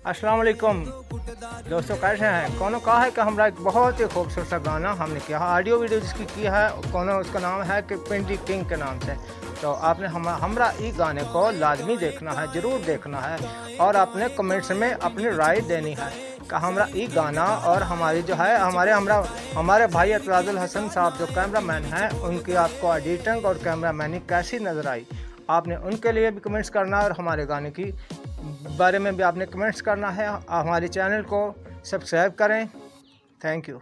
अस्सलाम वालेकुम दोस्तों, कैसे हैं। कौन कहा है कि हमारा एक बहुत ही खूबसूरत सा गाना हमने किया है, ऑडियो वीडियो जिसकी की है कौन, उसका नाम है कि पिंडी किंग के नाम से। तो आपने हमरा ई गाने को लाजमी देखना है, ज़रूर देखना है और अपने कमेंट्स में अपनी राय देनी है कि हमरा ई गाना और हमारी जो है हमारे भाई एतराज़ुल हसन साहब जो कैमरामैन हैं उनकी आपको एडिटिंग और कैमरामैनिंग कैसी नज़र आई। आपने उनके लिए भी कमेंट्स करना है और हमारे गाने की बारे में भी आपने कमेंट्स करना है। हमारे चैनल को सब्सक्राइब करें। Thank you.